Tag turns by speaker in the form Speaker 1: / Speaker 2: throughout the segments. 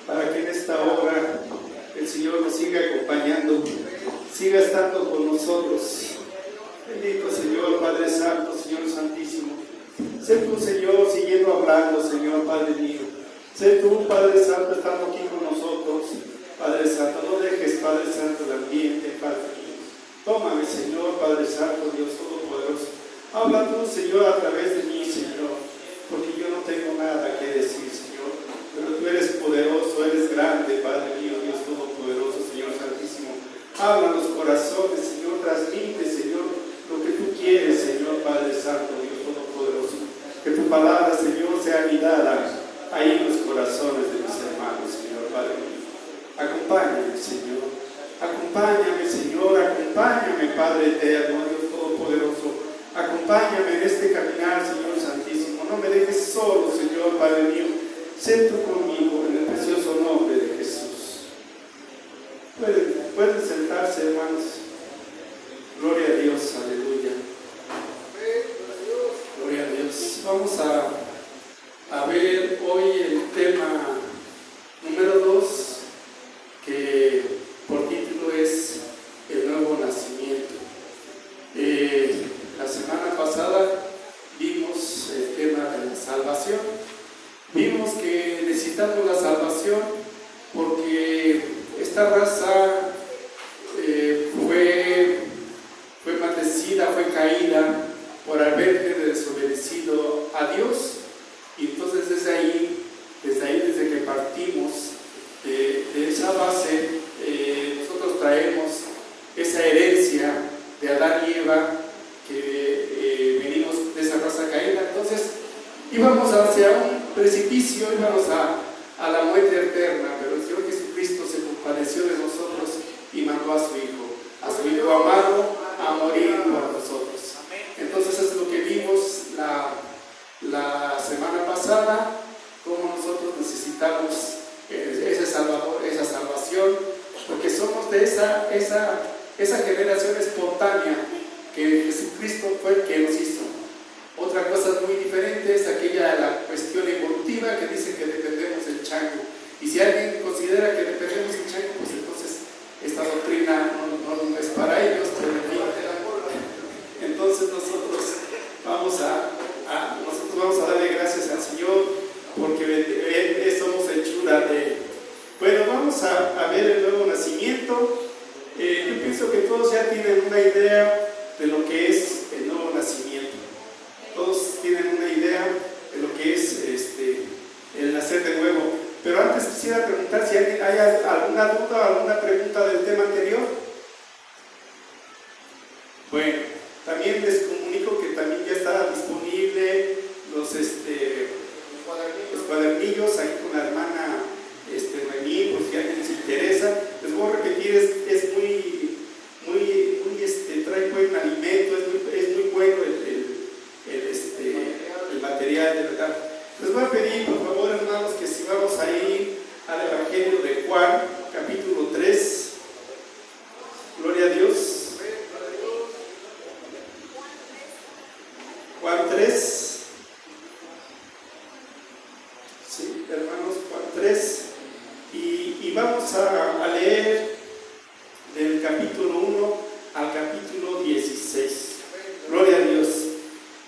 Speaker 1: para que en esta hora el Señor nos siga acompañando, siga estando con nosotros. Bendito Señor, Padre Santo, Señor Santísimo. Sé tú, Señor, siguiendo hablando, Señor, Padre mío. Sé tú, Padre Santo, estando aquí con nosotros, Padre Santo. No dejes, Padre Santo, el ambiente, Padre mío. Tómame, Señor, Padre Santo, Dios Todopoderoso. Habla tú, Señor, a través de mí, Señor, porque yo no tengo nada que decir, Señor. Pero tú eres poderoso, eres grande, Padre mío, Dios Todopoderoso, Señor Santísimo. Habla los corazones, Señor, transmite, Señor, lo que tú quieres, Señor, Padre Santo, Dios Todopoderoso. Que tu palabra, Señor, sea anidada ahí en los corazones de mis hermanos, Señor, Padre mío. Acompáñame, Señor. Acompáñame, Señor. Acompáñame, Padre eterno, Dios Todopoderoso. Acompáñame en este caminar, Señor Santísimo. No me dejes solo, Señor, Padre mío. Sé tú conmigo en el precioso nombre de Jesús. Pueden sentarse, hermanos. Gloria a Dios, aleluya. Gloria a Dios. Vamos a ver hoy el tema número 2, que por título es el nuevo nacimiento. La semana pasada vimos el tema de la salvación. Vimos que necesitamos la salvación porque esta raza fue maldecida, fue caída por haber desobedecido a Dios. Y entonces desde ahí, desde que partimos de esa base, nosotros traemos esa herencia de Adán y Eva, que venimos de esa raza caída. Entonces íbamos hacia un precipicio, íbamos a la muerte eterna, pero el Señor Jesucristo se compadeció de nosotros y mandó a su Hijo amado, a morir por nosotros. Entonces es lo que vimos la semana pasada, cómo nosotros necesitamos ese Salvador, esa salvación, porque somos de esa generación espontánea que Jesucristo fue el que nos hizo. Otra cosa muy diferente es aquella de la cuestión evolutiva que dice que dependemos del chango. Y si alguien considera que dependemos del chango, pues entonces esta doctrina no es para ellos. Entonces nosotros vamos a darle gracias al Señor porque somos hechura de Él. Bueno, vamos a ver el nuevo nacimiento. Yo pienso que todos ya tienen una idea de lo que es el nuevo nacimiento. Todos tienen una idea de lo que es el nacer de nuevo. Pero antes quisiera preguntar si hay alguna duda o alguna pregunta del tema anterior. Bueno, también les comunico que también ya está disponible los cuadernillos ahí con la hermana Noemí, por si a alguien les interesa. Les voy a repetir, es muy trae buen alimento, es muy bueno el material, de verdad. Les voy a pedir, por favor, hermanos, que si vamos a ir al Evangelio de Juan, capítulo 3. Gloria a Dios. Juan 3. Sí, hermanos, Juan 3. Y vamos a leer del capítulo 1 al capítulo 16. Gloria a Dios.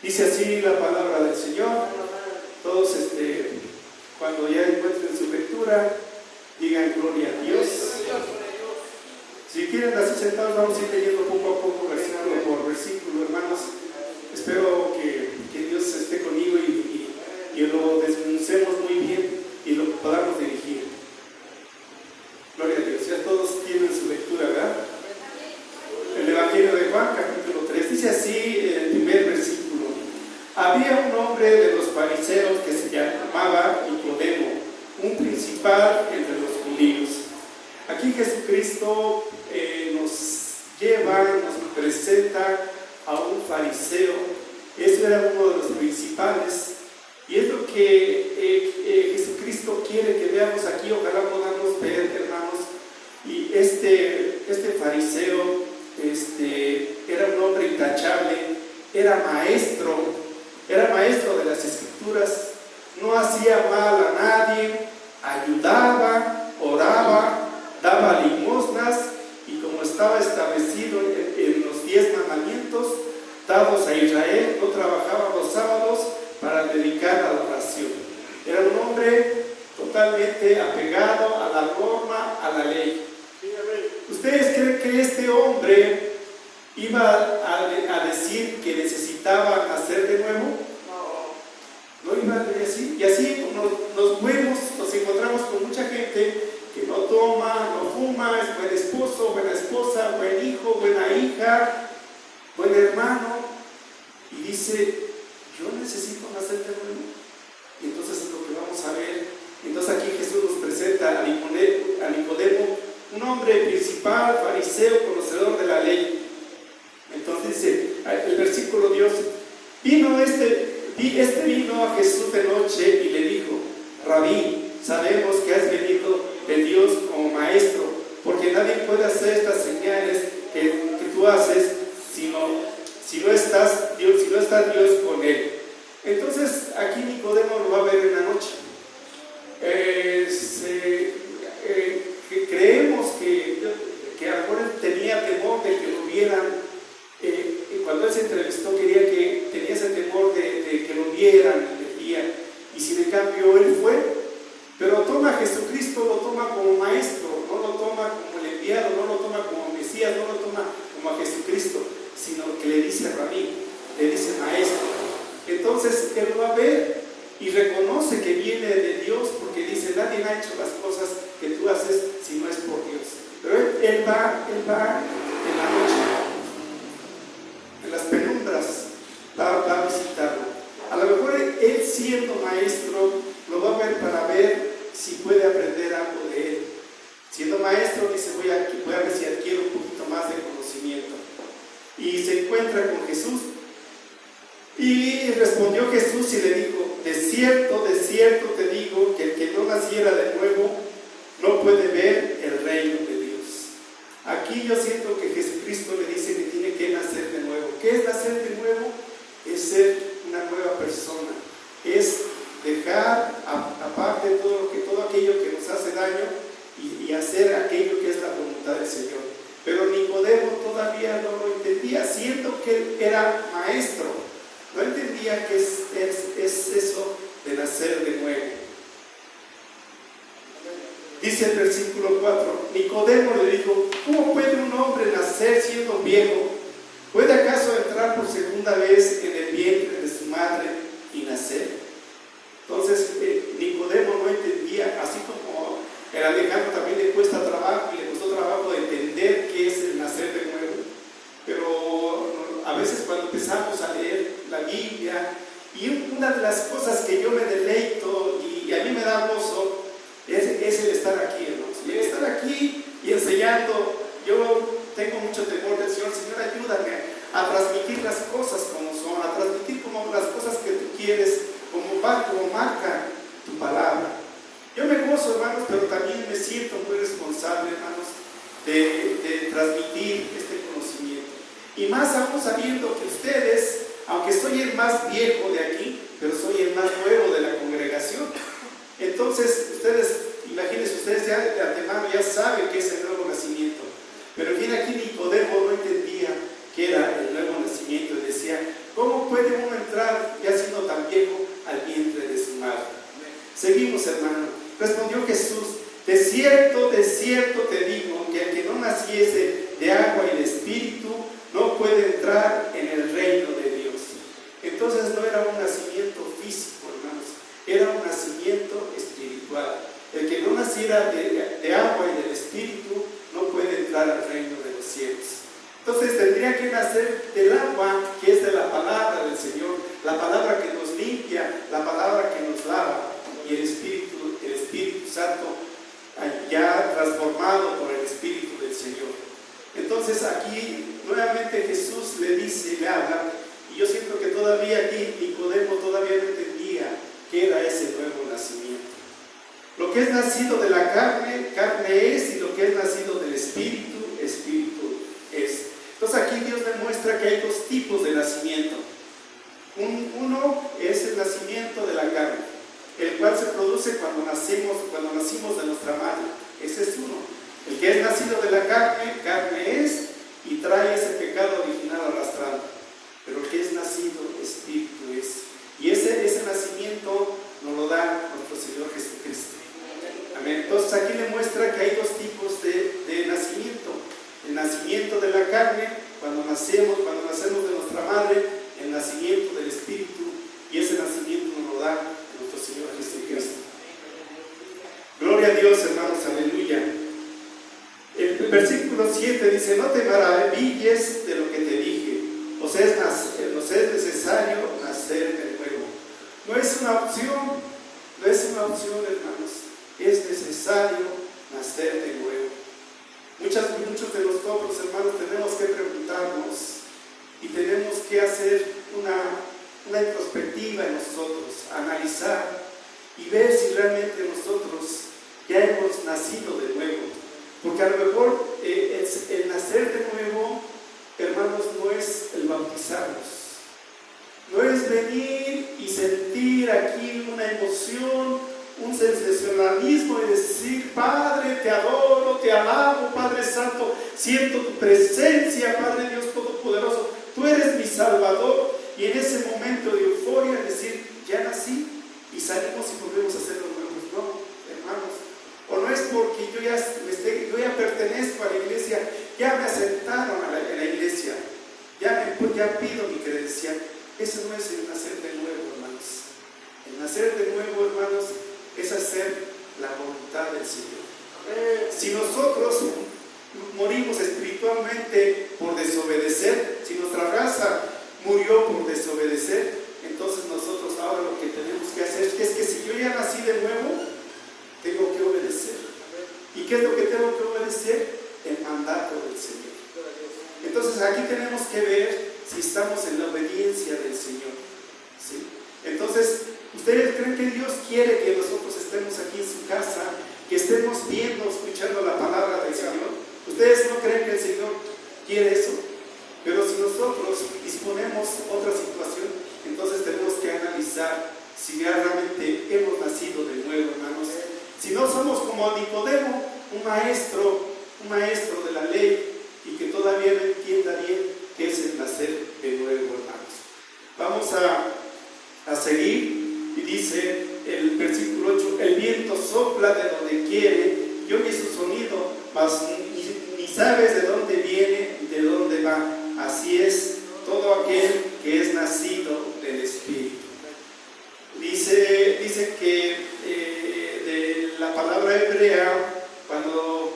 Speaker 1: Dice así la palabra del Señor. Todos cuando ya encuentren su lectura, digan gloria a Dios. Si quieren así sentados, vamos a ir leyendo poco a poco, versículo por versículo, hermanos. Espero que Dios esté conmigo y lo desmenucemos muy bien y lo podamos dirigir. Gloria a Dios. Ya todos tienen su lectura, ¿verdad? El Evangelio de Juan, capítulo 3, dice así el primer versículo. Había un hombre de los fariseos que se llamaba Nicodemo, un principal entre los judíos. Aquí Jesucristo nos presenta a un fariseo. Ese era uno de los principales. Y es lo que Jesucristo quiere que veamos aquí. Ojalá podamos ver, hermanos. Y este fariseo era un hombre intachable, era maestro de las Escrituras, no hacía mal a nadie, Israel no trabajaba los sábados para dedicar a la oración. Era un hombre totalmente apegado a la norma, a la ley. ¿Ustedes creen que este hombre iba a decir que necesitaba nacer de nuevo? No iba a decir. Y así nos encontramos con mucha gente que no toma, no fuma, es buen esposo, buena esposa, buen hijo, buena hija, buen hermano, y dice, yo necesito nacer de nuevo. Y entonces es lo que vamos a ver. Entonces aquí Jesús nos presenta a Nicodemo, un hombre principal, fariseo, conocedor de la ley. Entonces dice, el versículo Dios, este vino a Jesús de noche y le dijo, Rabí, sabemos que has venido de Dios como maestro, porque nadie puede hacer estas señales que tú haces si no está Dios con él. Entonces aquí Nicodemo lo va a ver en la noche. Creemos que a lo mejor él tenía temor de que lo vieran. Cuando él se entrevistó tenía ese temor de que lo vieran y sin en cambio él fue, pero toma a Jesucristo, lo toma como maestro, no lo toma como el enviado, no lo toma como Mesías, no lo toma como a Jesucristo, sino que le dice Rabí, le dice maestro. Entonces él lo va a ver y reconoce que viene de Dios, porque dice, nadie ha hecho las cosas que tú haces si no es por Dios. Pero él va en la noche, en las penumbras, va a visitarlo. A lo mejor él siendo maestro lo va a ver para ver si puede aprender algo de él. Siendo maestro dice, voy a ver si adquiero un poquito más de conocimiento. Y se encuentra con Jesús. Y respondió Jesús y le dijo, de cierto te digo que el que no naciera de nuevo no puede ver el reino de Dios. Aquí yo siento que Jesucristo le dice que tiene que nacer de nuevo. ¿Qué es nacer de nuevo? Es ser una nueva persona. Es dejar aparte todo aquello que nos hace daño y hacer aquello que es la voluntad del Señor. Pero Nicodemo todavía no lo entendía, siendo que él era maestro. No entendía qué es eso de nacer de nuevo. Dice el versículo 4, Nicodemo le dijo, ¿cómo puede un hombre nacer siendo viejo? ¿Puede acaso entrar por segunda vez en el vientre de su madre y nacer? Entonces Nicodemo no entendía, así como el Alejandro también le cuesta trabajo y le costó trabajo de entender qué es el nacer de nuevo. Pero a veces cuando empezamos a leer la Biblia, y una de las cosas que yo me deleito y a mí me da gozo es el estar aquí, hermanos. Y el estar aquí y enseñando. Yo tengo mucho temor del Señor. Señor, ayúdame a transmitir las cosas como son, a transmitir como las cosas que tú quieres, como marca tu palabra. Yo me gozo, hermanos, pero también me siento muy responsable, hermanos, de transmitir este conocimiento. Y más aún sabiendo que ustedes, aunque soy el más viejo de aquí, pero soy el más nuevo de la congregación. Entonces, imagínense, ustedes ya de antemano ya saben qué es el nuevo nacimiento. Pero bien, aquí Nicodemo no entendía qué era el nuevo nacimiento y decía, ¿cómo puede uno entrar ya siendo tan viejo al vientre de su madre? Seguimos, hermano. Respondió Jesús, de cierto te digo que el que no naciese de agua y de espíritu no puede entrar en el reino de Dios. Entonces no era un nacimiento físico, hermanos, era un nacimiento espiritual. El que no naciera de agua y del espíritu no puede entrar al reino de los cielos. Entonces tendría que nacer del agua, que es de la palabra del Señor, la palabra que nos limpia, la palabra que nos lava, y el Espíritu Santo ya transformado por el Espíritu del Señor. Entonces aquí nuevamente Jesús le dice, le habla, y yo siento que todavía aquí Nicodemo todavía no entendía qué era ese nuevo nacimiento. Lo que es nacido de la carne, carne es, y lo que es nacido del Espíritu, Espíritu es. Entonces aquí Dios demuestra que hay dos tipos de nacimiento. Uno es el nacimiento de la carne, el cual se produce cuando nacimos de nuestra madre. Ese es uno. El que es nacido de la carne, carne es, y trae ese pecado original arrastrando. Pero el que es nacido Entonces aquí le muestra que hay dos tipos de nacimiento. El nacimiento de la carne, cuando nacemos de nuestra madre, el nacimiento del Espíritu, y ese nacimiento nos lo da nuestro Señor Jesucristo. Gloria a Dios, hermanos, aleluya. El versículo 7 dice: no te maravilles de lo que te dije, nos es necesario nacer de nuevo. No es una opción, hermanos, es necesario nacer de nuevo. Muchos de nosotros, hermanos, tenemos que preguntarnos y tenemos que hacer una introspectiva en nosotros, analizar y ver si realmente nosotros ya hemos nacido de nuevo. Porque a lo mejor el nacer de nuevo, hermanos, no es el bautizarnos, no es venir y sentir aquí una emoción, un sensacionalismo y decir: Padre, te adoro, te alabo, Padre Santo, siento tu presencia, Padre Dios Todopoderoso, tú eres mi Salvador. Y en ese momento de euforia decir: ya nací, y salimos y volvemos a ser los nuevos. No, hermanos. O no es porque yo ya pertenezco a la iglesia, ya me aceptaron en la iglesia, ya pido mi credencial. Eso no es el nacer de nuevo, hermanos. El nacer de nuevo, hermanos, es hacer la voluntad del Señor. Si nosotros morimos espiritualmente por desobedecer, si nuestra raza murió por desobedecer, entonces nosotros ahora lo que tenemos que hacer es que si yo ya nací de nuevo, tengo que obedecer. ¿Y qué es lo que tengo que obedecer? El mandato del Señor. Entonces aquí tenemos que ver si estamos en la obediencia del Señor, ¿sí? Entonces, ¿ustedes creen que Dios quiere que nosotros estemos aquí en su casa, que estemos viendo, escuchando la palabra del Señor? ¿Ustedes no creen que el Señor quiere eso? Pero si nosotros disponemos otra situación, entonces tenemos que analizar si realmente hemos nacido de nuevo, hermanos. Si no somos como Nicodemo, un maestro de la ley, y que todavía no entienda bien qué es el nacer de nuevo, hermanos. Vamos a seguir, y dice el versículo 8: el viento sopla de donde quiere y oye su sonido, mas ni sabes de dónde viene y de dónde va. Así es todo aquel que es nacido del Espíritu. Dice que de la palabra hebrea, cuando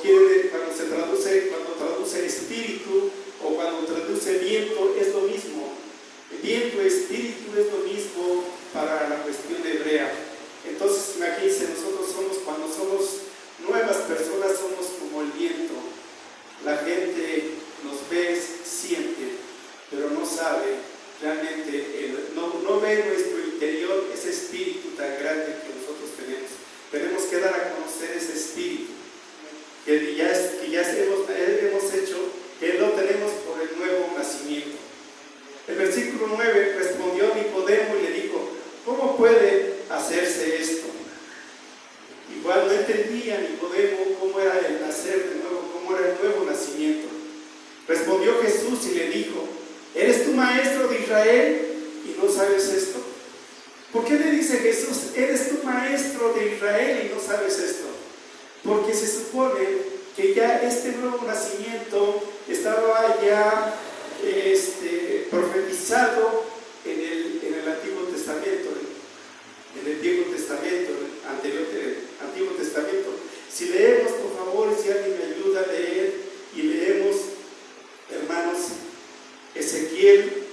Speaker 1: traduce espíritu o cuando traduce viento, es lo mismo. Viento, espíritu es lo mismo para la cuestión hebrea. Entonces, imagínense, nosotros cuando somos nuevas personas, somos como el viento. La gente nos ve, siente, pero no sabe realmente, no ve nuestro interior, ese espíritu tan grande que nosotros tenemos. Tenemos que dar a conocer ese espíritu que ya hemos hecho, que lo tenemos por el nuevo nacimiento. El versículo 9: respondió Nicodemo y le dijo: ¿cómo puede hacerse esto? Igual no entendía Nicodemo cómo era el nacer de nuevo, cómo era el nuevo nacimiento. Respondió Jesús y le dijo: ¿eres tú maestro de Israel y no sabes esto? ¿Por qué le dice Jesús: eres tú maestro de Israel y no sabes esto? Porque se supone que ya este nuevo nacimiento estaba ya profetizado en el Antiguo Testamento, en el Viejo Testamento, Antiguo Testamento. Si leemos, por favor, si alguien me ayuda a leer, y leemos, hermanos, Ezequiel,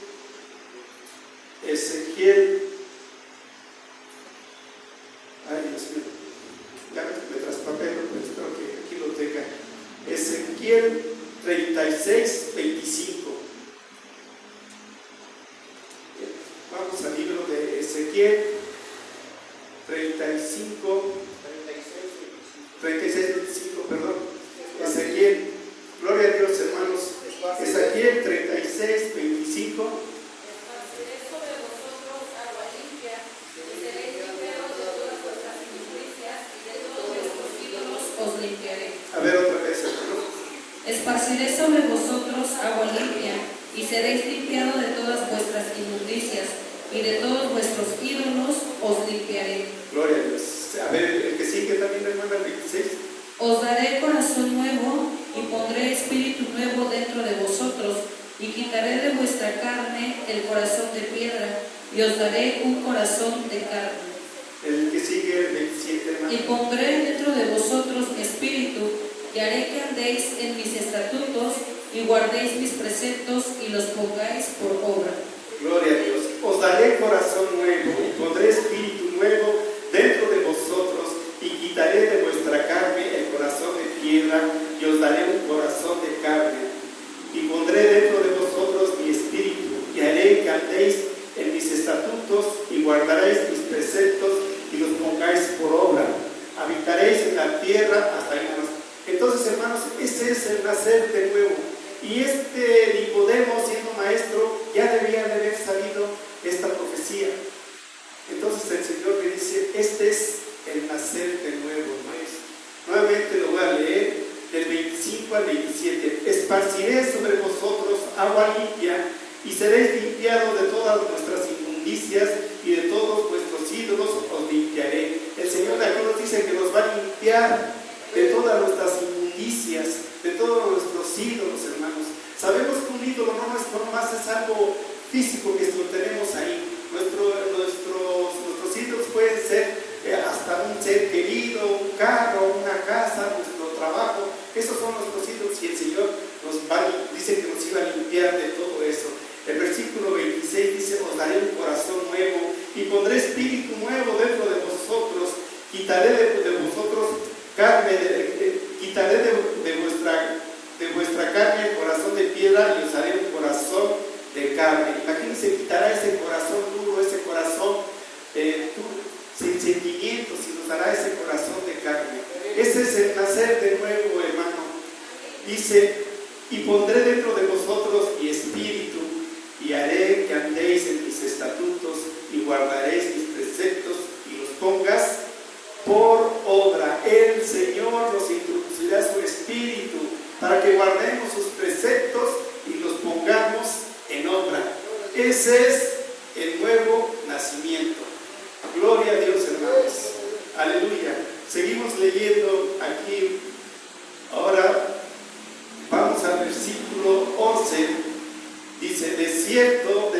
Speaker 1: ay Dios mío, ya me traspapelo, pero espero que aquí lo tenga. Ezequiel 36, 25. Vamos al libro de Ezequiel 36, 25, perdón. Ezequiel, gloria a Dios, hermanos. Ezequiel 36, 25.
Speaker 2: Os limpiaré.
Speaker 1: A ver otra vez, hermano.
Speaker 2: Esparciré sobre vosotros agua limpia, y seréis limpiados de todas vuestras inmundicias, y de todos vuestros ídolos os limpiaré.
Speaker 1: Gloria a Dios. A ver, el que sigue también, hermana, 26.
Speaker 2: Os daré corazón nuevo y pondré espíritu nuevo dentro de vosotros, y quitaré de vuestra carne el corazón de piedra, y os daré un corazón de carne.
Speaker 1: El que sigue, el 27, hermano.
Speaker 2: Y pondré dentro de vosotros mi espíritu, y haré que andéis en mis estatutos, y guardéis mis preceptos, y los pongáis por obra.
Speaker 1: Gloria a Dios. Os daré corazón nuevo y pondré espíritu nuevo dentro de vosotros, y quitaré de vuestra carne el corazón de piedra, y os daré un corazón de carne. Y pondré dentro de vosotros mi espíritu, y haré que andéis en mis estatutos, y guardaréis mis preceptos, y los pongáis por obra. Habitaréis en la tierra hasta años. Entonces, hermanos, ese es el nacer de nuevo. Y Nicodemo, siendo maestro, ya debía de haber sabido esta profecía. Entonces el Señor le dice, este es el nacer de nuevo, maestro. Nuevamente lo voy a leer, del 25 al 27. Esparciré sobre vosotros agua limpia, y seréis limpiados de todas vuestras inmundicias, y de todos vuestros ídolos os limpiaré. El Señor de aquí nos dice que nos va a limpiar de todas nuestras inmundicias, de todos nuestros ídolos, hermanos. Sabemos que un ídolo no más es algo físico que lo tenemos ahí. Nuestros ídolos pueden ser hasta un ser querido, un carro, una casa, nuestro trabajo. Esos son nuestros ídolos, y el Señor dice que nos iba a limpiar de todo eso. El versículo 26 dice, os daré un corazón nuevo y pondré espíritu nuevo dentro de vosotros. Quitaré de vosotros carne, quitaré de vuestra carne el corazón de piedra, y os haré un corazón de carne. Imagínense, quitará ese corazón duro, ese corazón sin sentimientos, y nos dará ese corazón de carne. Ese es el nacer de nuevo, hermano. Dice, y pondré dentro de vosotros mi espíritu, y haré que andéis en mis estatutos, y guardaréis mis preceptos, y los pongas por obra. El Señor nos introducirá su espíritu para que guardemos sus preceptos y los pongamos en obra. Ese es el nuevo nacimiento. Gloria a Dios, hermanos. Aleluya. Seguimos leyendo aquí. Ahora vamos al versículo 11. Dice, de cierto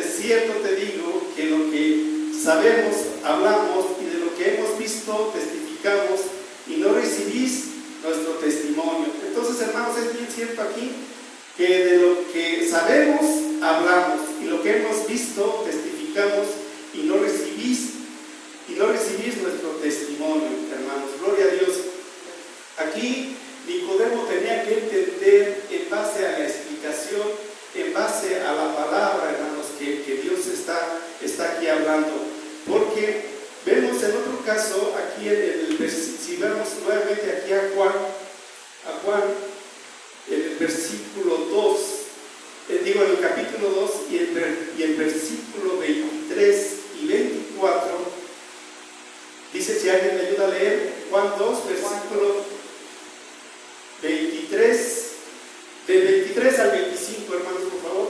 Speaker 1: te digo que lo que sabemos, hablamos, y de lo que hemos visto, testificamos, y no recibís nuestro testimonio. Entonces, hermanos, es bien cierto aquí que de lo que sabemos, hablamos, y lo que hemos visto, testificamos, y no recibís nuestro testimonio, hermanos. Gloria a Dios. Aquí Nicodemo tenía que entender, en base a la explicación, en base a la palabra, hermanos, que Dios está aquí hablando. Porque vemos en otro caso, aquí si vemos nuevamente aquí a Juan, en el versículo 2, en el capítulo 2 y el versículo 23 y 24, dice, si alguien me ayuda a leer, Juan 2, versículo 23, del 23 al 25, hermanos, por favor.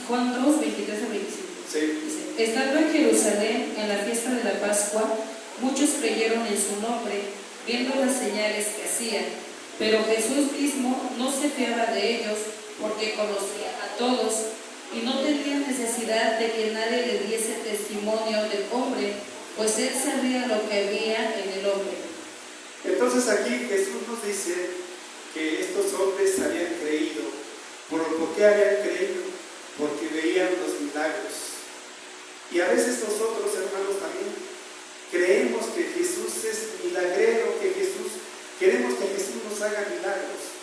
Speaker 2: Juan 2, 23 al 25.
Speaker 1: Sí.
Speaker 2: Dice, estando en Jerusalén en la fiesta de la Pascua, muchos creyeron en su nombre, viendo las señales que hacía. Pero Jesús mismo no se fiaba de ellos, porque conocía a todos, y no tenía necesidad de que nadie le diese testimonio del hombre, pues él sabía lo que había en el hombre.
Speaker 1: Entonces aquí Jesús nos dice que estos hombres habían creído. ¿Por qué habían creído? Porque veían los milagros. Y a veces nosotros, hermanos, también creemos que Jesús es milagrero, queremos que Jesús nos haga milagros.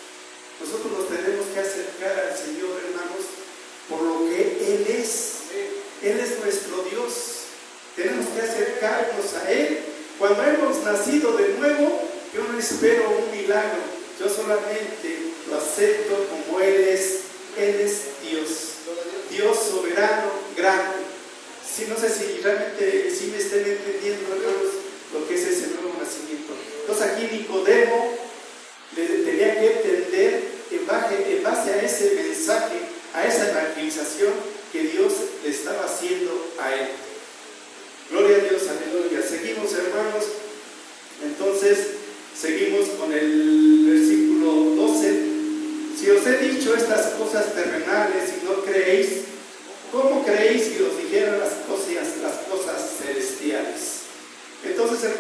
Speaker 1: Nosotros nos tenemos que acercar al Señor, hermanos, por lo que Él es. Él es nuestro Dios. Tenemos que acercarnos a Él. Cuando hemos nacido de nuevo, yo no espero un milagro. Yo solamente lo acepto como Él es. Él es Dios. Dios soberano, grande. Sí, no sé si realmente me estén entendiendo, hermanos, lo que es ese nuevo nacimiento. Entonces aquí Nicodemo tenía que entender en base a ese mensaje, a esa evangelización que Dios le estaba haciendo a él. Gloria a Dios, aleluya. Seguimos, hermanos. Entonces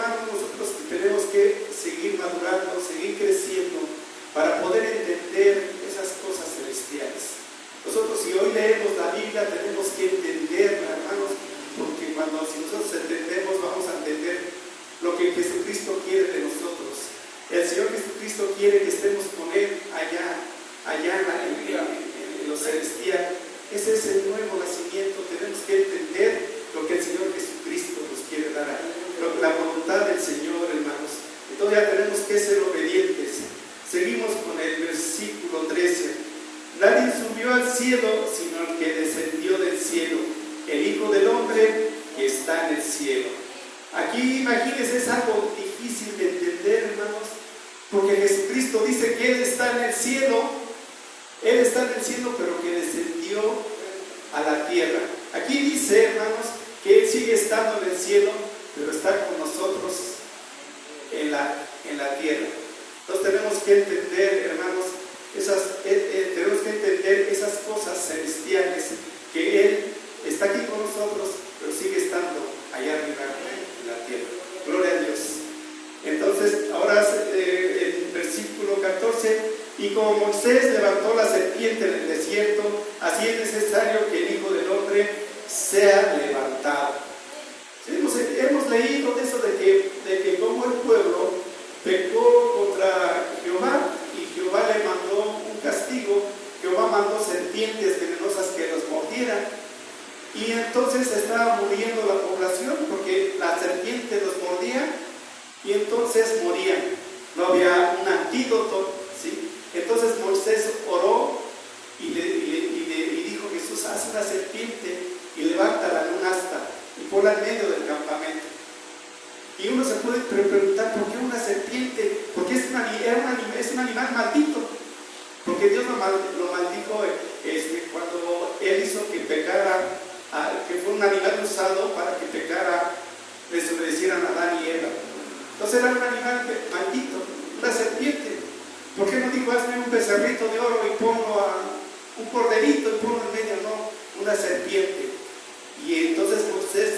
Speaker 1: hermanos, nosotros tenemos que seguir madurando, seguir creciendo para poder entender esas cosas celestiales. Nosotros, si hoy leemos la Biblia, tenemos que entenderla, hermanos, porque si nosotros entendemos, vamos a entender lo que Jesucristo quiere de nosotros. El Señor Jesucristo quiere que estemos con Él allá en lo celestial. Ese es el nuevo nacimiento. Tenemos que entender lo que el Señor Jesucristo nos quiere dar, la voluntad del Señor, hermanos. Entonces ya tenemos que ser obedientes. Seguimos con el versículo 13. Nadie subió al cielo, sino el que descendió del cielo, el Hijo del Hombre que está en el cielo. Aquí, imagínense, es algo difícil de entender, hermanos, porque Jesucristo dice que Él está en el cielo, pero que descendió a la tierra. Aquí dice, hermanos, que Él sigue estando en el cielo, pero está con nosotros en la tierra. Entonces tenemos que entender, hermanos, tenemos que entender esas cosas celestiales, que Él está aquí con nosotros, pero sigue estando allá arriba en la tierra. Gloria a Dios. Entonces, ahora el versículo 14, y como Moisés levantó la serpiente en el desierto, así es necesario que el Hijo del Hombre sea levantado. Hemos leído de eso de que como el pueblo pecó contra Jehová y Jehová le mandó un castigo. Jehová mandó serpientes venenosas que los mordieran, y entonces estaba muriendo la población porque la serpiente los mordía y entonces morían. No había un antídoto, ¿sí? Entonces Moisés oró y dijo: Jesús, haz una serpiente y levántala en un asta y ponla en medio del campamento. Y uno se puede preguntar: ¿por qué una serpiente? Porque es un animal maldito. Porque Dios lo maldijo cuando Él hizo que pecara, que fue un animal usado para que pecara, desobedecieran a Adán y Eva. Entonces era un animal maldito, una serpiente. ¿Por qué no dijo: hazme un becerrito de oro y ponlo un corderito y ponlo en medio? No, una serpiente. Y entonces Moisés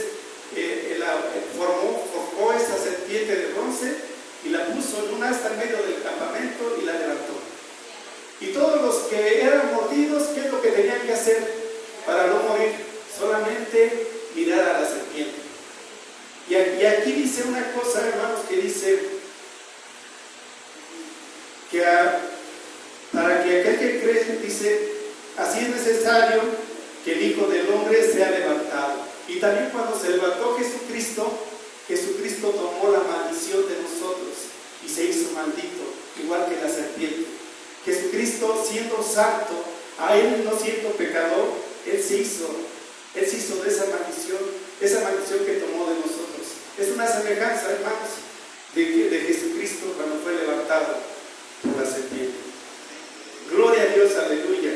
Speaker 1: forjó esa serpiente de bronce y la puso en un asta en medio del campamento y la levantó. Y todos los que eran mordidos, ¿qué es lo que tenían que hacer para no morir? Solamente mirar a la serpiente. Y aquí dice una cosa, hermanos, que dice que para que aquel que cree, dice, así es necesario que el Hijo del Hombre sea levantado. Y también cuando se levantó Jesucristo tomó la maldición de nosotros y se hizo maldito, igual que la serpiente. Jesucristo, siendo santo, a Él no siendo pecador, Él se hizo de esa maldición que tomó de nosotros. Es una semejanza, hermanos, de Jesucristo cuando fue levantado por la serpiente. Gloria a Dios, aleluya.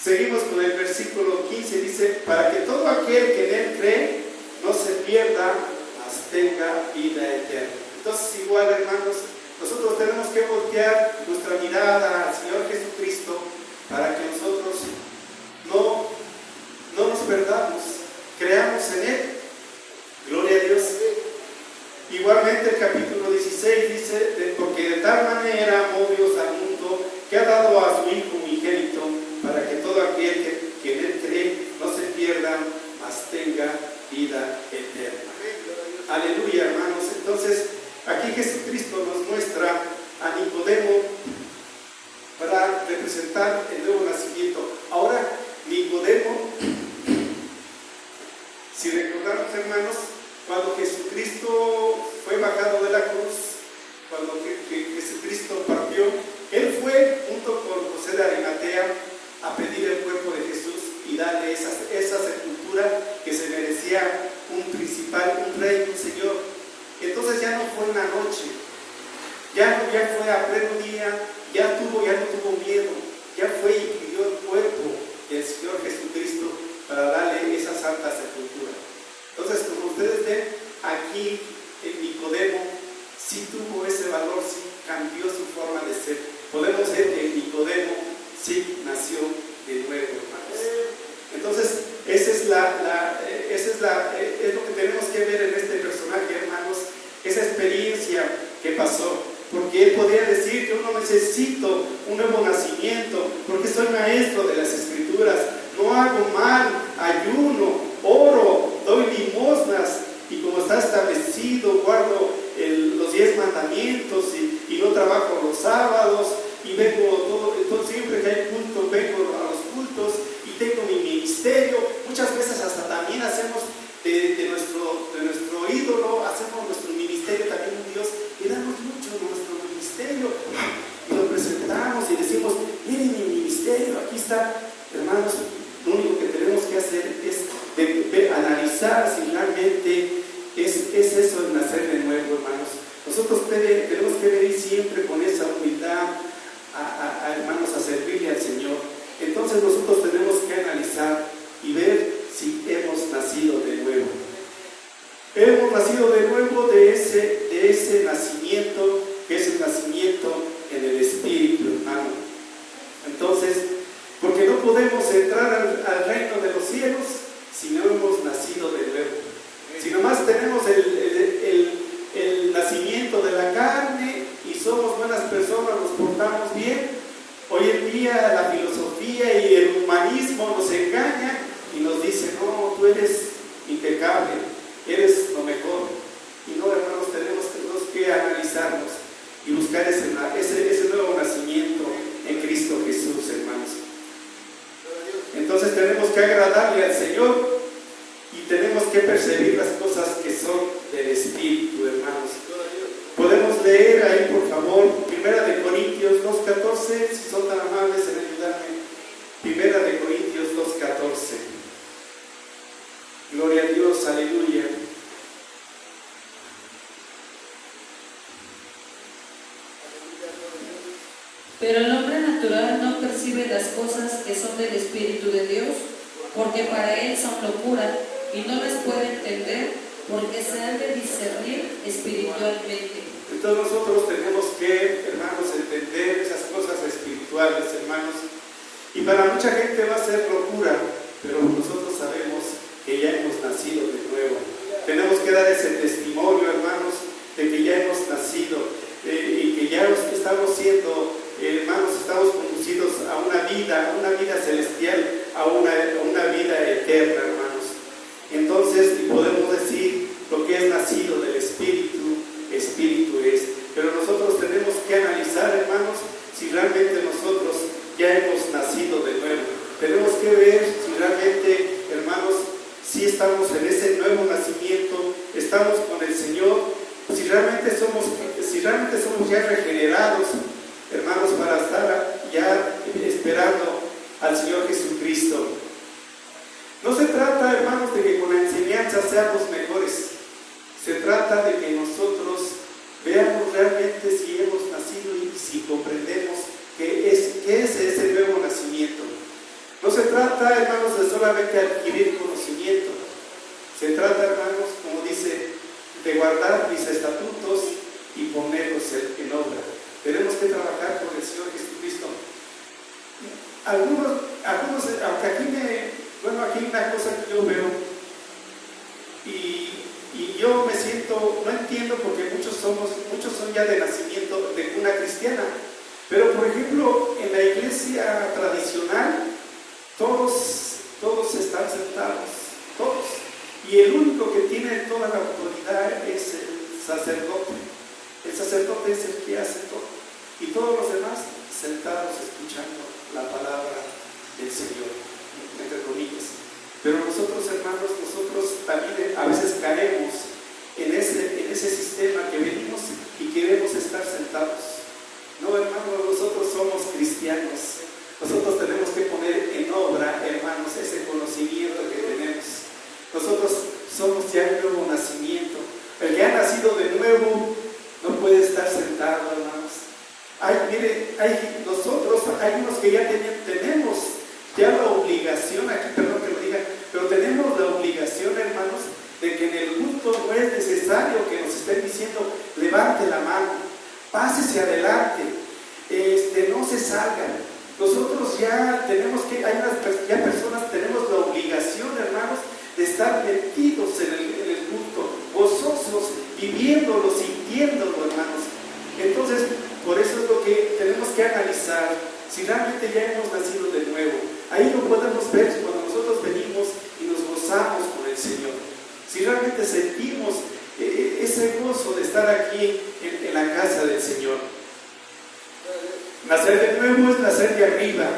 Speaker 1: Seguimos con el versículo 15, dice: para que todo aquel que en Él cree no se pierda, mas tenga vida eterna. Entonces, igual, hermanos, nosotros tenemos que voltear nuestra mirada al Señor Jesucristo para que nosotros no nos perdamos, creamos en Él. Gloria a Dios. Igualmente el capítulo 16 dice: porque de tal manera amó Dios al mundo que ha dado a su Hijo unigénito, para que todo aquel que en Él cree no se pierda, mas tenga vida eterna. Aleluya, hermanos. Entonces, aquí Jesucristo nos muestra a Nicodemo para representar el nuevo nacimiento. Ahora, Nicodemo, si recordamos, hermanos, cuando Jesucristo fue bajado de la cruz, cuando Jesucristo partió, Él fue junto con José de Arimatea a pedir el cuerpo de Jesús y darle esa sepultura que se merecía un principal, un rey, un señor. Entonces ya no fue una noche, ya fue a pleno día, ya no tuvo miedo, ya fue y pidió el cuerpo del Señor Jesucristo para darle esa santa sepultura. Entonces, como ustedes ven, aquí en Nicodemo sí tuvo ese valor, sí cambió su forma de ser. Podemos ver que Nicodemo sí nació de nuevo, hermanos. Entonces, es lo que tenemos que ver en este personaje, hermanos, experiencia que pasó, porque él podía decir: yo no necesito un nuevo nacimiento, porque soy maestro de las Escrituras, no hago mal, ayuno, oro, doy limosnas, y como está establecido, guardo los 10 mandamientos, y no trabajo los sábados, y vengo todo, siempre que hay culto, vengo a los cultos, y tengo mi ministerio. Muchas veces hasta también hacemos de nuestro ídolo, hacemos nuestro ministerio también un Dios, y damos mucho de nuestro ministerio, y lo presentamos y decimos: miren mi ministerio, aquí está. Hermanos, lo único que tenemos que hacer es analizar si realmente es eso el nacer de nuevo, hermanos. Nosotros tenemos que venir siempre con esa humildad, hermanos, a servirle al Señor. Entonces nosotros tenemos que analizar y ver si hemos nacido de nuevo. Hemos nacido de nuevo de ese nacimiento, que es el nacimiento en el Espíritu, hermano. Entonces, porque no podemos entrar al reino de los cielos si no hemos nacido de nuevo. Si nomás tenemos el nacimiento de la carne y somos buenas personas, nos portamos bien, hoy en día la filosofía y el humanismo nos engaña y nos dice: no, tú eres impecable, eres lo mejor. Y no, hermanos, tenemos que analizarnos y buscar ese nuevo nacimiento en Cristo Jesús, hermanos. Entonces tenemos que agradarle al Señor y tenemos que percibir las cosas que son del Espíritu, hermanos. Podemos leer ahí, por favor, 1 Corintios 2:14, si son tan amables en ayudarme. 1 Corintios 2:14. Gloria a Dios, aleluya.
Speaker 2: Pero el hombre natural no percibe las cosas que son del Espíritu de Dios, porque para él son locura, y no las puede entender, porque se han de discernir espiritualmente.
Speaker 1: Entonces nosotros tenemos que, hermanos, entender esas cosas espirituales, hermanos. Y para mucha gente va a ser locura, pero nosotros sabemos que ya hemos nacido de nuevo. Tenemos que dar ese testimonio, hermanos, de que ya hemos nacido y que ya estamos siendo, hermanos, estamos conducidos a una vida celestial, a una vida eterna, hermanos. Entonces podemos decir: lo que es nacido del Espíritu, Espíritu es. Pero nosotros tenemos que analizar, hermanos, si realmente nosotros ya hemos nacido de nuevo. Tenemos que ver si realmente, hermanos, si estamos en ese nuevo nacimiento, estamos con el Señor, si realmente somos ya regenerados, hermanos, para estar ya esperando al Señor Jesucristo. No se trata, hermanos, de que con la enseñanza seamos mejores. Se trata de que nosotros veamos realmente si hemos nacido y si comprendemos qué es ese nuevo nacimiento. No se trata, hermanos, de solamente adquirir conocimiento. Se trata, hermanos, como dice, de guardar mis estatutos y ponerlos en obra. Tenemos que trabajar por el Señor Jesucristo. Algunos, aunque aquí hay una cosa que yo veo y yo me siento, no entiendo, porque muchos son ya de nacimiento de cuna cristiana, pero por ejemplo en la iglesia tradicional todos están sentados, todos, y el único que tiene toda la autoridad es el sacerdote. El sacerdote es el que hace todo, y todos los demás sentados escuchando la palabra del Señor, entre comillas. Pero nosotros, hermanos, también a veces caemos en ese sistema que venimos y queremos estar sentados. No, hermanos, nosotros somos cristianos. Nosotros tenemos que poner en obra, hermanos, ese conocimiento que tenemos. Nosotros somos ya el nuevo nacimiento. El que ha nacido de nuevo no puede estar sentado, hermanos. Hay unos que ya tenemos ya la obligación, aquí perdón que lo diga, pero tenemos la obligación, hermanos, de que en el culto no es necesario que nos estén diciendo: levante la mano, pásese adelante, no se salgan. Nosotros ya tenemos que, ya personas tenemos la obligación, hermanos, de estar metidos en el culto, gozosos viviéndolo, sintiéndolo, hermanos. Entonces, por eso es lo que tenemos que analizar, si realmente ya hemos nacido de nuevo. Ahí lo podemos ver cuando nosotros venimos y nos gozamos con el Señor. Si realmente sentimos ese gozo de estar aquí en la casa del Señor. Nacer de nuevo es nacer de arriba,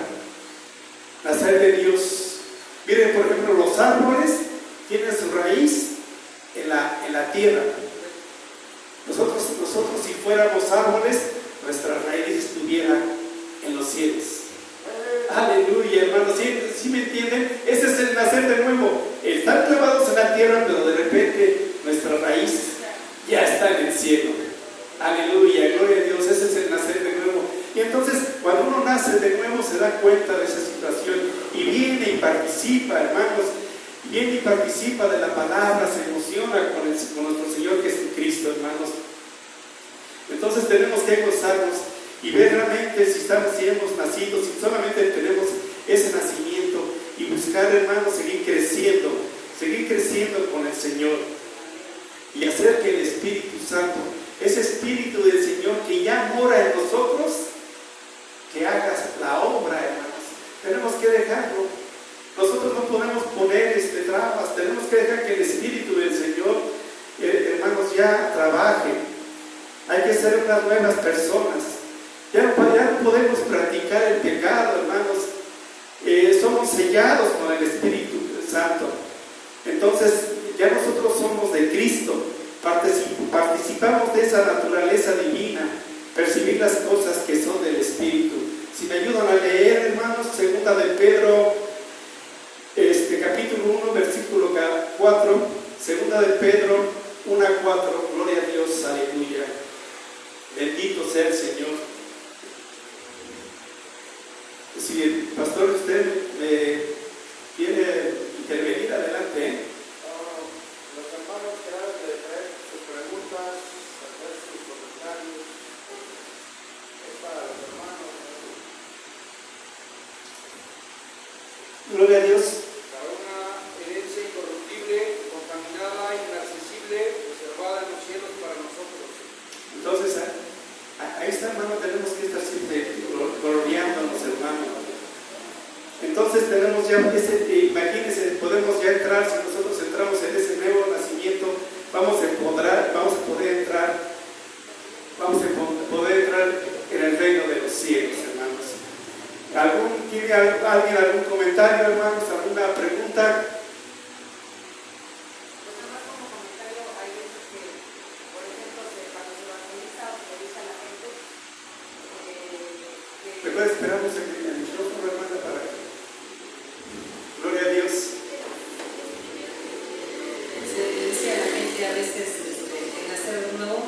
Speaker 1: nacer de Dios. Miren, por ejemplo, los árboles tienen su raíz en la tierra. Nosotros si fuéramos árboles, nuestra raíz estuviera en los cielos. Aleluya, hermanos, ¿sí me entienden? Ese es el nacer de nuevo. Estar clavados en la tierra, pero de repente nuestra raíz ya está en el cielo. Aleluya, gloria a Dios, ese es el nacer de nuevo. Y entonces, cuando uno nace de nuevo, se da cuenta de esa situación y viene y participa, hermanos, viene y participa de la palabra, se emociona con nuestro Señor Jesucristo, hermanos. Entonces tenemos que gozarnos y ver realmente si hemos nacido, si solamente tenemos ese nacimiento, y buscar, hermanos, seguir creciendo con el Señor y hacer que el Espíritu Santo, ese Espíritu del Señor que ya mora en nosotros, que haga la obra, hermanos. Tenemos que dejarlo. Nosotros no podemos poner trabas, tenemos que dejar que el Espíritu del Señor, hermanos, ya trabaje. Hay que ser unas nuevas personas. Ya no podemos practicar el pecado, hermanos. Somos sellados con el Espíritu Santo. Entonces, ya nosotros somos de Cristo. Participamos de esa naturaleza divina. Percibir las cosas que son del Espíritu. Si me ayudan a leer, hermanos, segunda de Pedro, capítulo 1, versículo 4. Segunda de Pedro 1:4. Gloria a Dios, aleluya. Bendito sea el Señor. Si el pastor usted quiere intervenir, adelante.
Speaker 3: Los hermanos quedaron de traer sus preguntas, hacer sus comentarios. Es para los hermanos.
Speaker 1: Gloria a Dios.
Speaker 3: Para una herencia incorruptible, contaminada, inaccesible, reservada en los cielos para nosotros.
Speaker 1: Entonces, ahí está, hermano, tenemos que estar siempre gloriándonos, hermano. Entonces tenemos ya imagínense, podemos ya entrar, si nosotros entramos en ese nuevo nacimiento, vamos a poder entrar en el reino de los cielos, hermanos. ¿Tiene alguien algún comentario, hermanos? ¿Alguna pregunta? Esperamos el micrófono, hermana, para que... Gloria a Dios.
Speaker 2: Se dice a la gente a veces el nacer de nuevo.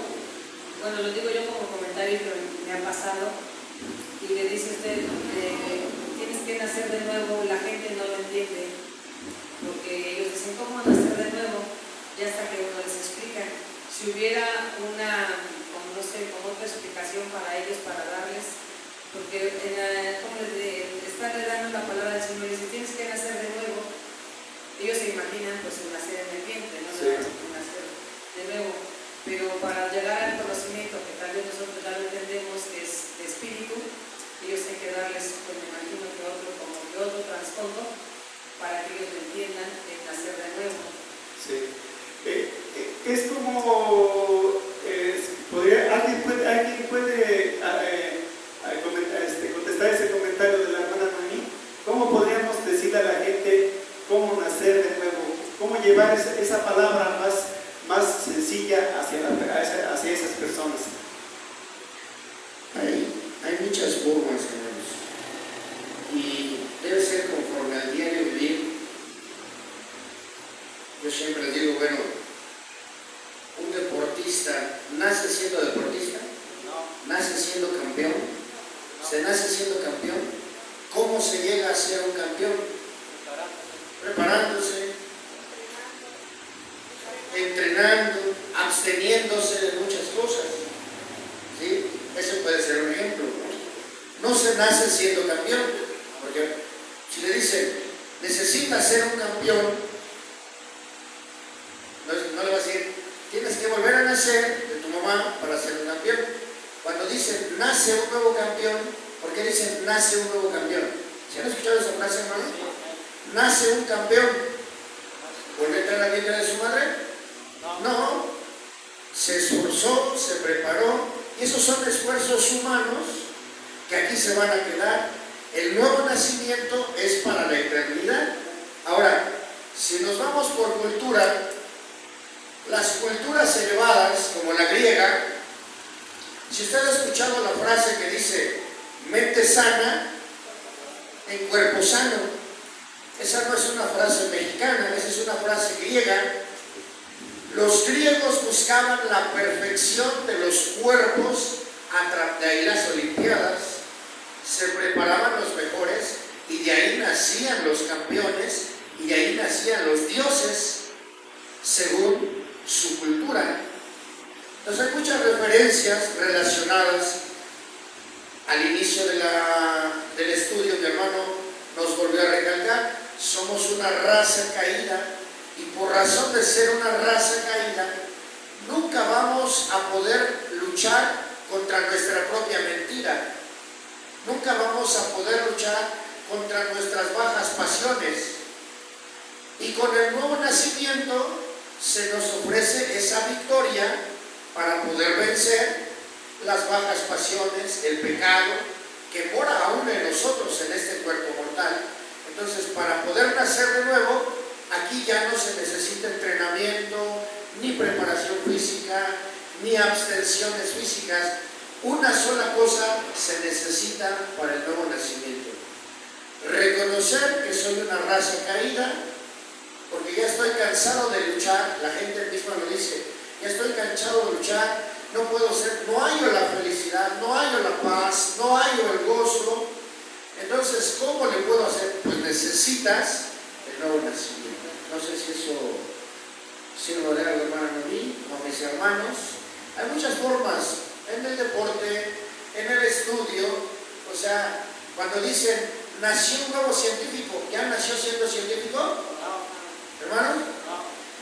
Speaker 2: Bueno, lo digo yo como comentario, pero me ha pasado. Y le dice usted, tienes que nacer de nuevo. La gente no lo entiende. Porque ellos dicen, ¿cómo nacer de nuevo? Ya hasta que uno les explica. Si hubiera como otra explicación para ellos, para darles. Porque estarle dando la palabra del Señor y dice, tienes que nacer de nuevo. Ellos se imaginan pues el nacer en el vientre, no
Speaker 1: sí.
Speaker 2: El nacer de nuevo. Pero para llegar al conocimiento, que tal vez nosotros ya lo entendemos, que es de espíritu, ellos hay que darles, pues me imagino que otro trasfondo, para que ellos lo entiendan, el nacer de nuevo.
Speaker 1: Sí. Es como alguien puede contestar ese comentario de la hermana Noemí. ¿Cómo podríamos decirle a la gente cómo nacer de nuevo? ¿Cómo llevar esa palabra más sencilla hacia esas personas?
Speaker 4: Hay muchas formas, hermanos, y debe ser conforme al diario vivir. Yo siempre digo, bueno, un deportista nace siendo deportista, nace siendo campeón, se nace siendo campeón. ¿Cómo se llega a ser un campeón? Preparándose, entrenando, absteniéndose de muchas cosas. ¿Sí? Eso puede ser un ejemplo. No se nace siendo campeón, porque si le dicen, necesitas ser un campeón, no le va a decir, tienes que volver a nacer nacer de tu mamá para ser un campeón. Cuando dicen nace un nuevo campeón, ¿por qué dicen nace un nuevo campeón? ¿Se han escuchado esa frase, hermano? Nace un campeón. ¿Vuelve a entrar la vientre de su madre? No. Se esforzó, se preparó, y esos son esfuerzos humanos que aquí se van a quedar. El nuevo nacimiento es para la eternidad. Ahora, si nos vamos por cultura, las culturas elevadas, como la griega, si usted ha escuchado la frase que dice mente sana en cuerpo sano, esa no es una frase mexicana, esa es una frase griega. Los griegos buscaban la perfección de los cuerpos, de ahí las olimpiadas, se preparaban los mejores y de ahí nacían los campeones y de ahí nacían los dioses según su cultura. Entonces hay muchas referencias relacionadas. Al inicio del estudio mi hermano nos volvió a recalcar, somos una raza caída, y por razón de ser una raza caída nunca vamos a poder luchar contra nuestra propia mentira, nunca vamos a poder luchar contra nuestras bajas pasiones, y con el nuevo nacimiento se nos ofrece esa victoria para poder vencer las bajas pasiones, el pecado que mora aún en nosotros en este cuerpo mortal. Entonces, para poder nacer de nuevo, aquí ya no se necesita entrenamiento, ni preparación física, ni abstenciones físicas. Una sola cosa se necesita para el nuevo nacimiento: reconocer que soy una raza caída, porque ya estoy cansado de luchar. La gente misma lo dice, ya estoy cansado de luchar, no puedo ser, no hallo la felicidad, no hallo la paz, no hallo el gozo. Entonces, ¿cómo le puedo hacer? Pues necesitas el nuevo nacimiento. No sé si eso sirve de algo, hermano, a mí o a mis hermanos. Hay muchas formas, en el deporte, en el estudio. O sea, cuando dicen nació un nuevo científico, ¿ya nació siendo científico? ¿Hermano?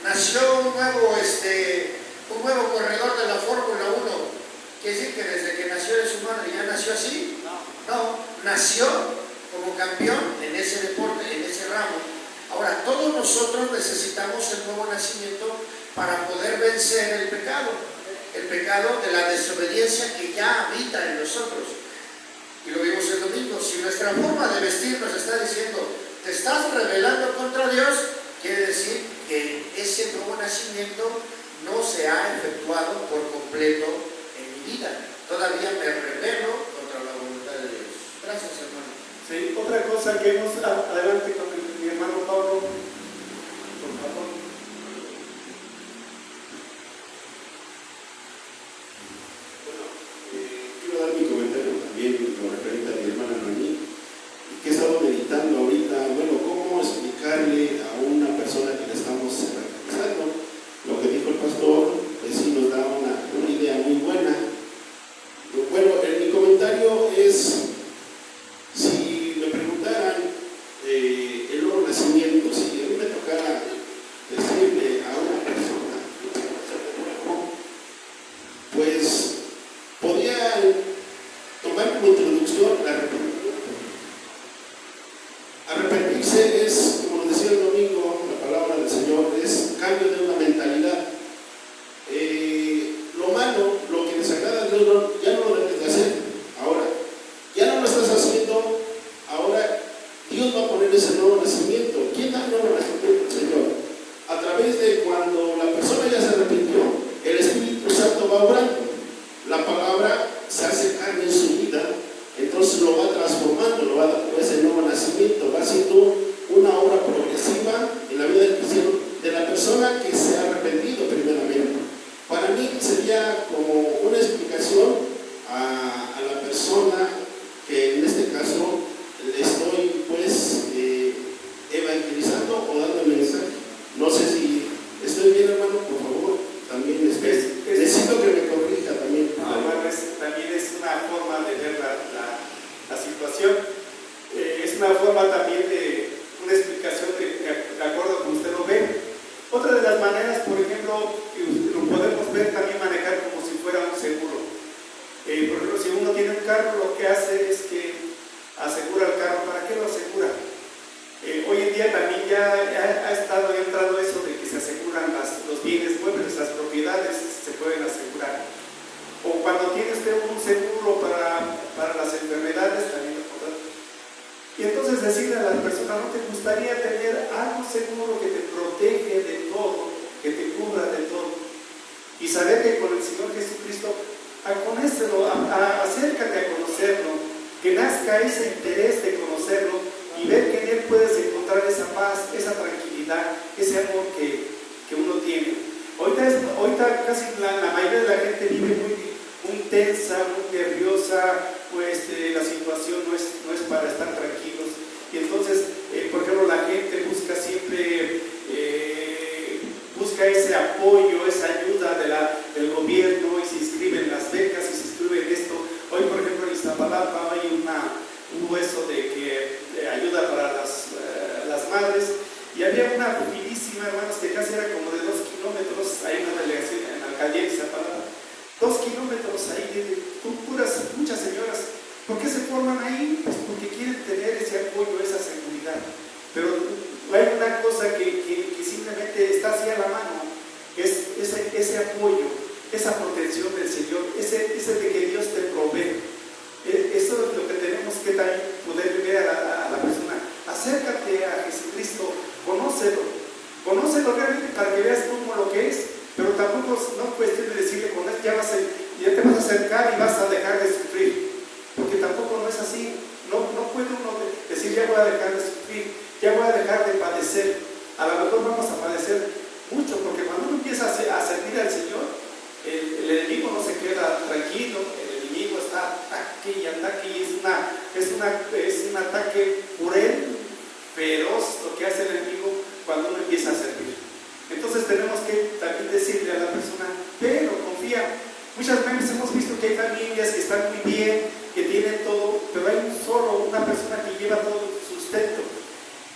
Speaker 4: Nació un nuevo corredor de la Fórmula 1. ¿Quiere decir que desde que nació de su madre ya nació así? No, nació como campeón en ese deporte, en ese ramo. Ahora, todos nosotros necesitamos el nuevo nacimiento para poder vencer el pecado de la desobediencia que ya habita en nosotros. Y lo vimos el domingo. Si nuestra forma de vestir nos está diciendo, te estás rebelando contra Dios, quiere decir que ese nuevo nacimiento no se ha efectuado por completo en mi vida. Todavía me rebelo contra la voluntad de Dios. Gracias, hermano.
Speaker 1: Sí, otra cosa que hemos, adelante con mi hermano Pablo, por favor.
Speaker 5: Bueno, quiero dar mi comentario también lo referente a mi hermana Noemí, que he estado meditando ahorita, bueno, cómo explicarle a una persona que le estamos evangelizando lo que dijo el pastor. Pues sí nos da una idea muy buena. Bueno, mi comentario es, si me preguntaran el nuevo nacimiento, si a mí me tocara decirle a una persona, pues podría tomar como introducción la arrepentimiento. Arrepentirse es, como nos decía el domingo, la palabra del Señor, es cambio de una mentalidad. Lo malo, lo que desagrada a Dios, ya no lo debes de hacer. Ahora, ya no lo estás haciendo, ahora Dios va a poner ese nuevo nacimiento. ¿Quién da el nuevo nacimiento? El Señor. A través de cuando la persona ya se arrepintió, el Espíritu Santo va obrando. La palabra se hace carne en su vida, entonces lo va transformando, lo va dando ese nuevo nacimiento, va siendo una obra progresiva en la vida del cristiano, de la persona que se ha arrepentido primeramente. Para mí sería como una explicación a la persona que en este caso le estoy pues evangelizando o dando el mensaje. No sé si estoy bien, hermano, por favor, también necesito que me corrija también.
Speaker 1: Bueno, también es una forma de ver la carro lo que hace es que asegura el carro. ¿Para qué lo asegura? Hoy en día también ya ha entrado eso de que se aseguran los bienes muebles, las propiedades se pueden asegurar. O cuando tiene usted un seguro para las enfermedades, también lo podrá. Y entonces decirle a las personas, ¿no te gustaría tener algo seguro que te protege de todo, que te cubra de todo? Y saber que con el Señor Jesucristo, acércate a conocerlo, que nazca ese interés de conocerlo y ver que en Él puedes encontrar esa paz, esa tranquilidad, ese amor que uno tiene. Ahorita casi la mayoría de la gente vive muy tensa, muy nerviosa, pues la situación no es para estar tranquilos. Y entonces, por ejemplo, la gente busca siempre ese apoyo, esa ayuda del gobierno, y se inscriben las becas y se inscriben esto. Hoy, por ejemplo, en Iztapalapa hay un hueso de ayuda para las madres, y había una finísima, hermanos, que casi era como de 2 kilómetros, hay una delegación en la alcaldía de Iztapalapa, 2 kilómetros ahí, muchas señoras. ¿Por qué se forman ahí? Pues porque quieren tener ese apoyo, esa seguridad. Pero hay una cosa que simplemente está así a la mano, es ese apoyo, esa protección del Señor, ese de que Dios te provee. Eso es lo que tenemos que también poder ver a la persona. Acércate a Jesucristo, conócelo realmente para que veas cómo lo que es, pero tampoco no cuestión de decirle con él ya te vas a acercar y vas a dejar de sufrir, porque tampoco no es así. No puede uno decir ya voy a dejar de sufrir, ya voy a dejar de padecer. A lo mejor vamos a padecer mucho, porque cuando uno empieza a servir al Señor, el enemigo no se queda tranquilo, el enemigo está ataque y ataque, y es un ataque cruel, feroz, lo que hace el enemigo cuando uno empieza a servir. Entonces tenemos que también decirle a la persona, pero confía. Muchas veces hemos visto que hay familias que están muy bien, que tienen todo, pero hay una persona que lleva todo el sustento.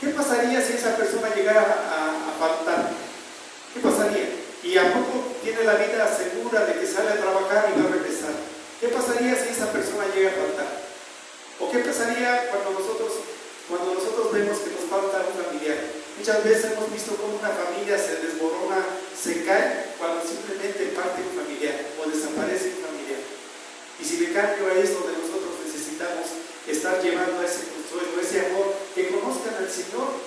Speaker 1: ¿Qué pasaría si esa persona llegara a faltar? ¿Qué pasaría? Y a poco tiene la vida segura de que sale a trabajar y va a regresar. ¿Qué pasaría si esa persona llega a faltar? ¿O qué pasaría cuando nosotros vemos que nos falta un familiar? Muchas veces hemos visto cómo una familia se desborona, se cae, cuando simplemente parte un familiar o desaparece un familiar. Y si de cambio a eso de nosotros necesitamos estar llevando a ese consuelo, ese amor, que conozcan al Señor,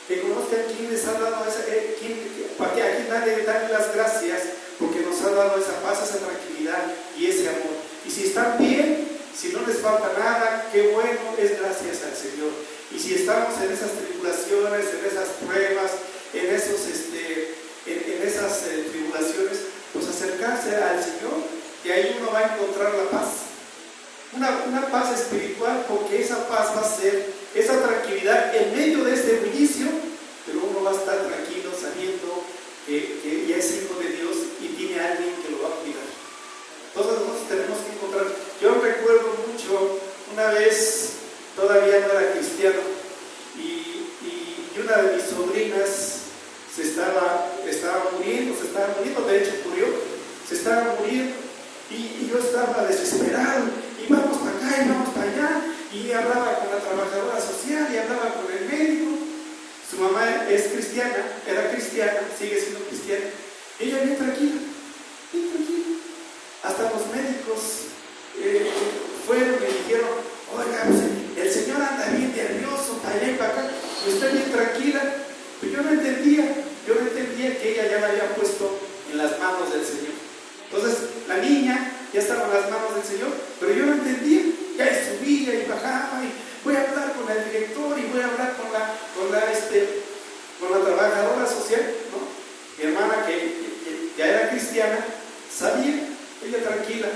Speaker 1: que conozcan quién les ha dado a quien darle las gracias, porque nos ha dado esa paz, esa tranquilidad y ese amor. Y si están bien, si no les falta nada, qué bueno, es gracias al Señor. Y si estamos en esas tribulaciones, en esas pruebas, en esas tribulaciones, pues acercarse al Señor, y ahí uno va a encontrar la paz. Una paz espiritual, porque esa paz va a ser esa tranquilidad en medio de este bullicio, pero uno va a estar tranquilo sabiendo que ya es hijo de Dios y tiene a alguien que lo va a cuidar. Entonces nosotros tenemos que encontrar. Yo recuerdo mucho una vez, todavía no era cristiano, y una de mis sobrinas se estaba muriendo, de hecho murió, se estaba muriendo, y yo estaba desesperado, y vamos para acá y vamos para allá, y hablaba con la trabajadora social y hablaba con el médico. Su mamá es cristiana, era cristiana, sigue siendo cristiana, y ella bien tranquila. Hasta los médicos fueron y dijeron, oiga, pues, el señor anda bien nervioso, para allá y para acá, y usted bien tranquila. Pero yo no entendía que ella ya la había puesto en las manos del Señor. Entonces la niña ya estaba en las manos del Señor, pero yo no entendía. Ya subía y bajaba, y voy a hablar con el director, y voy a hablar con la trabajadora social, ¿no? Mi hermana, que ya era cristiana, sabía, ella tranquila.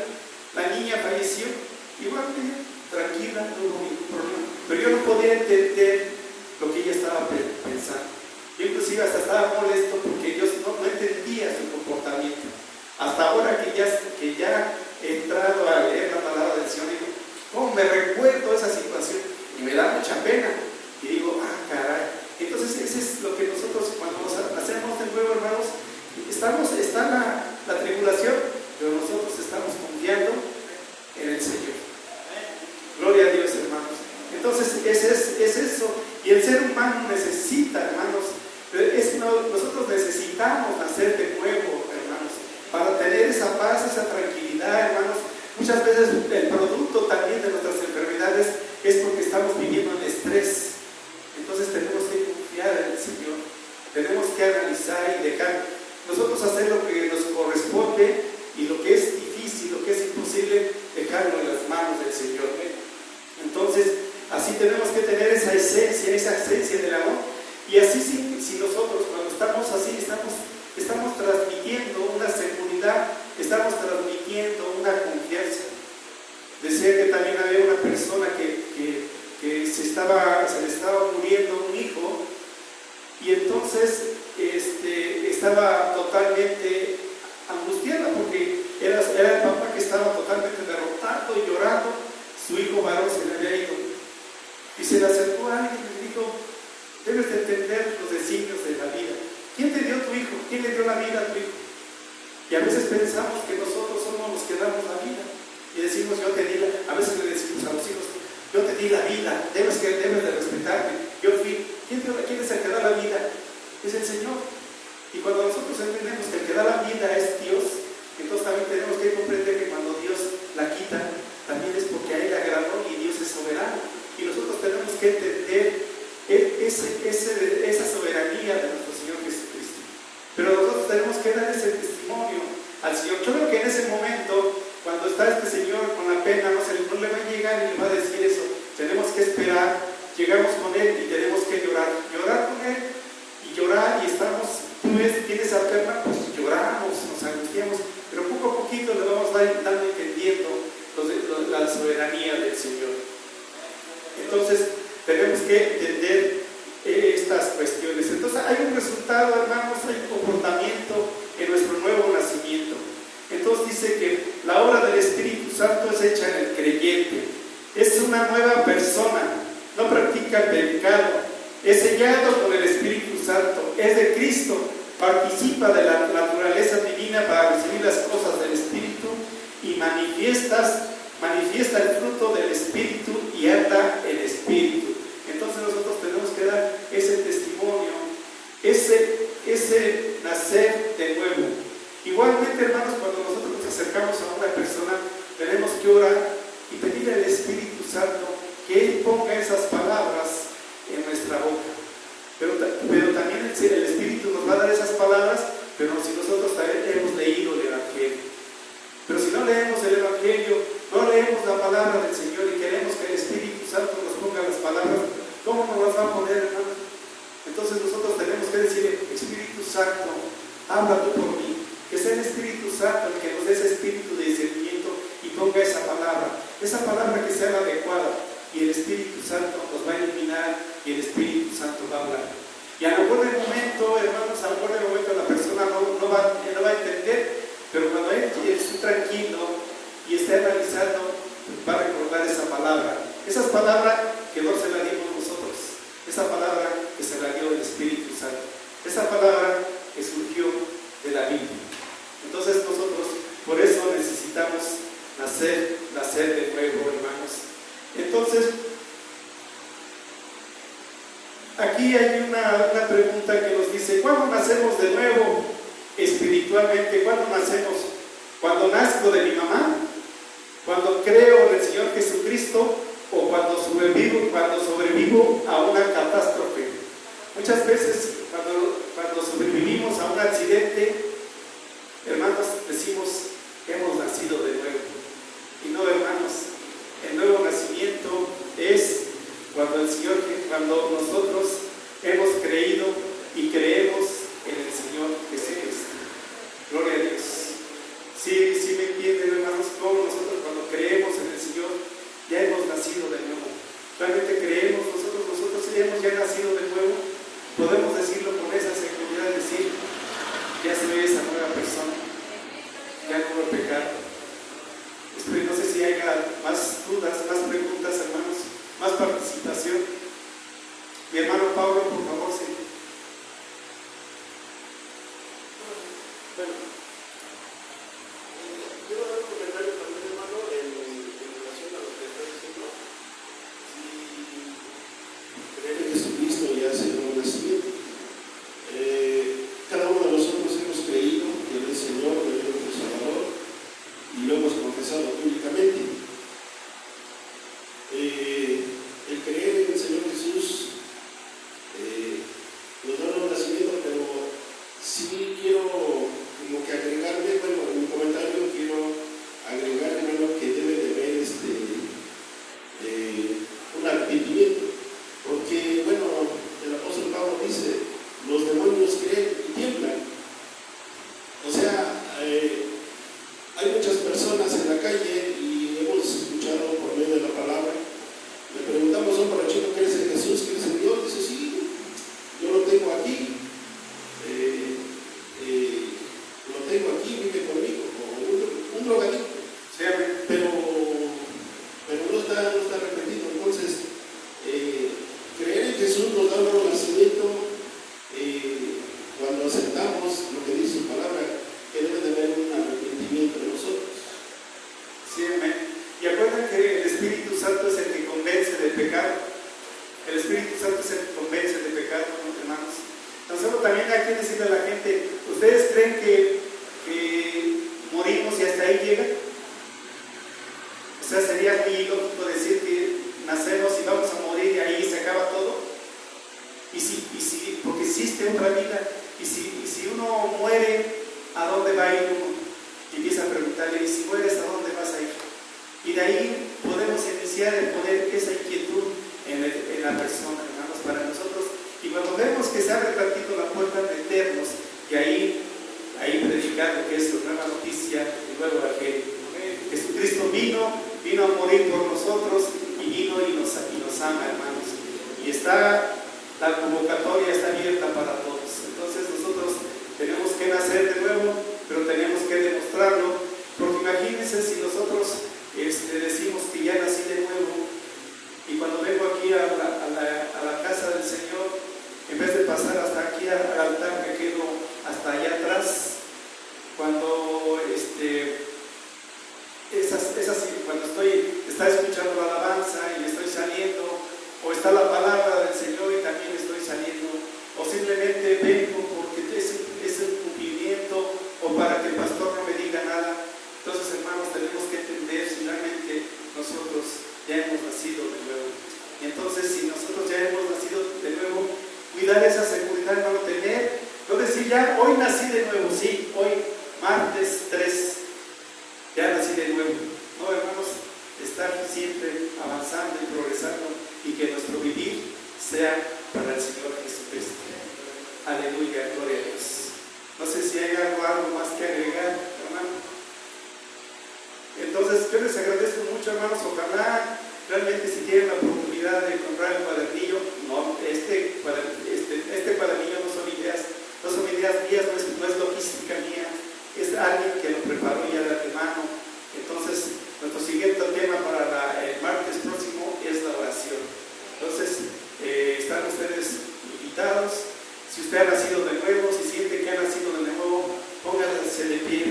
Speaker 1: La niña falleció, igual ella tranquila, no hubo ningún problema. Pero yo no podía entender lo que ella estaba pensando. Yo inclusive hasta estaba molesto porque yo no entendía su comportamiento. Hasta ahora que ya he entrado a leer la palabra del Señor, digo, ¿cómo me recuerdo esa situación? Y me da mucha pena. Y digo, caray. Entonces eso es lo que nosotros, cuando nos hacemos de nuevo, hermanos, está la tribulación, pero nosotros estamos confiando en el Señor. muchas veces el producto también de nuestras enfermedades es porque estamos viviendo en estrés. Entonces tenemos que confiar en el Señor, tenemos que analizar y dejar nosotros hacer lo que nos corresponde, y lo que es difícil, lo que es imposible, dejarlo en las manos del Señor. Entonces, así tenemos que tener esa esencia del amor, y así si nosotros cuando estamos así, estamos transmitiendo una seguridad, estamos transmitiendo una confianza. Decía que también había una persona que se le estaba muriendo un hijo, y entonces estaba totalmente angustiada porque era el papá que estaba totalmente derrotado y llorando. Su hijo varón se le había ido, y se le acercó a alguien y le dijo: debes de entender los designios de la vida. ¿Quién te dio tu hijo? ¿Quién le dio la vida a tu hijo? Y a veces pensamos que nosotros somos los que damos la vida, y decimos: yo te di a veces le decimos a los hijos: yo te di la vida, debes de respetarme, yo fui. ¿Quién es el que da la vida? Es el Señor. Y cuando nosotros entendemos que el que da la vida es Dios, entonces también tenemos que comprender que cuando Dios la quita, también es porque a Él le agradó, y Dios es soberano. Y nosotros tenemos que entender esa soberanía de nuestro Señor Jesucristo. Pero nosotros tenemos que dar ese testimonio al Señor. Yo creo que en ese momento, cuando está este Señor con la pena, no le va a llegar y le va a decir eso. Tenemos que esperar, llegamos con Él y tenemos que llorar con Él, y llorar, y estamos, tú tienes a pena, pues lloramos, nos angustiamos, pero poco a poquito le vamos dando entendiendo la soberanía del Señor. Entonces tenemos que entender estas cuestiones. Entonces hay un resultado, hermanos, hay un comportamiento en nuestro nuevo nacimiento. Entonces dice que la obra del Espíritu Santo es hecha en el creyente. Es una nueva persona, no practica el pecado, es sellado con el Espíritu Santo, es de Cristo, participa de la naturaleza divina para recibir las cosas del Espíritu, y manifiesta el fruto del Espíritu y anda el Espíritu. Entonces nosotros tenemos que dar ese testimonio, ese nacer de nuevo. Igualmente, hermanos, cuando nosotros nos acercamos a una persona, tenemos que orar y pedirle al Espíritu Santo que Él ponga esas palabras en nuestra boca. Pero también el Espíritu nos va a dar esas palabras, pero si nosotros hemos leído el Evangelio. Pero si no leemos el Evangelio, no leemos la palabra del Señor y queremos que el Espíritu Santo nos ponga las palabras, ¿cómo nos las va a poner, hermanos? Entonces nosotros tenemos que decir: Espíritu Santo, habla tú por mí. Que sea el Espíritu Santo el que nos dé ese espíritu de discernimiento y ponga esa palabra que sea la adecuada, y el Espíritu Santo nos va a iluminar, y el Espíritu Santo va a hablar. Y a lo mejor de momento, hermanos, a lo mejor de momento la persona no va a entender, pero cuando él esté tranquilo y esté analizando, va a recordar esa palabra. Esa palabra que no se la dimos nosotros, esa palabra que se la dio el Espíritu Santo, esa palabra que surgió de la Biblia. Entonces nosotros por eso necesitamos nacer de nuevo, hermanos. Entonces, aquí hay una pregunta que nos dice: ¿cuándo nacemos de nuevo espiritualmente? ¿Cuándo nacemos? ¿Cuando nazco de mi mamá? ¿Cuando creo en el Señor Jesucristo? ¿O cuando sobrevivo a una catástrofe? Muchas veces cuando sobrevivimos a un accidente, hermanos, decimos: hemos nacido de nuevo. Y no, hermanos, el nuevo nacimiento es cuando nosotros hemos creído y creemos en el Señor Jesucristo. Gloria a Dios. Sí me entienden, hermanos, cómo nosotros cuando creemos en el Señor ya hemos nacido de nuevo. Realmente creemos, nosotros hemos ya nacido de nuevo. Podemos decirlo con esa seguridad, decir: ya soy esa nueva persona, ya no voy a pecar. No sé si haya más dudas, más preguntas, hermanos, más participación.
Speaker 5: bíblicamente. El creer en el Señor Jesús nos da un nuevo nacimiento, pero sí quiero como que agregarle, bueno, en mi comentario quiero agregar, hermano, que debe de haber un arrepentimiento, porque, bueno, el apóstol Pablo dice, los demonios creen y tiemblan. O sea, hay muchas personas en la calle y hemos escuchado por medio de la palabra, le preguntamos a un borrachito, ¿crees en Jesús? ¿Crees en Dios? Dice, sí, yo lo tengo aquí, vive conmigo, como un drogadicto, pero no está arrepentido. Entonces, creer en Jesús nos da un nuevo nacimiento cuando aceptamos lo que dice su palabra, que debe de haber un arrepentimiento de nosotros.
Speaker 1: Sí, amén. Y acuerdan que el Espíritu Santo es el que convence del pecado. El Espíritu Santo es el que convence del pecado, ¿no, hermanos? Nosotros también hay que decirle a la gente, ¿ustedes creen que morimos y hasta ahí llega? O sea, sería muy ilógico decir que nacemos y vamos a morir y ahí se acaba todo. Porque existe otra vida. Y si uno muere, ¿a dónde va a ir uno? Y empieza a preguntarle, ¿y si mueres, a dónde vas a ir? Y de ahí podemos iniciar el poner esa inquietud en la persona, hermanos, para nosotros. Y cuando vemos que se abre tantito la puerta, meternos y ahí predicar lo que es la nueva noticia, y luego a que Jesucristo vino a morir por nosotros y vino y nos ama, hermanos. Y la convocatoria está abierta para todos. Entonces nosotros tenemos que nacer de nuevo, pero tenemos que demostrarlo, porque imagínense si nosotros decimos que ya nací de nuevo, y cuando vengo aquí a la casa del Señor, en vez de pasar hasta aquí al altar, me quedo hasta allá atrás. Cuando cuando está escuchando la alabanza y estoy saliendo, o está la palabra del Señor y también estoy saliendo, o simplemente vengo porque es el cumplimiento, o para que el pastor no me diga nada. Entonces, hermanos, tenemos que entender si realmente nosotros ya hemos nacido de nuevo. Y entonces, si nosotros ya hemos nacido de nuevo, cuidar esa seguridad, hermano, no decir ya, hoy nací de nuevo, sí, hoy, martes 3, ya nací de nuevo. No, hermanos, estar siempre avanzando y progresando, y que nuestro vivir sea para el Señor Jesucristo. Aleluya, gloria a Dios. No sé si hay algo más que agregar, hermano. Entonces, yo les agradezco mucho, hermanos. Ojalá realmente, si tienen la oportunidad de comprar el cuadernillo, este cuadernillo no son ideas mías, no es logística mía, es alguien que lo preparó ya de antemano. Entonces, nuestro siguiente tema para el martes próximo es la oración. Entonces, están ustedes invitados. Si usted ha nacido de nuevo, si siente que ha nacido de nuevo, pónganse de pie.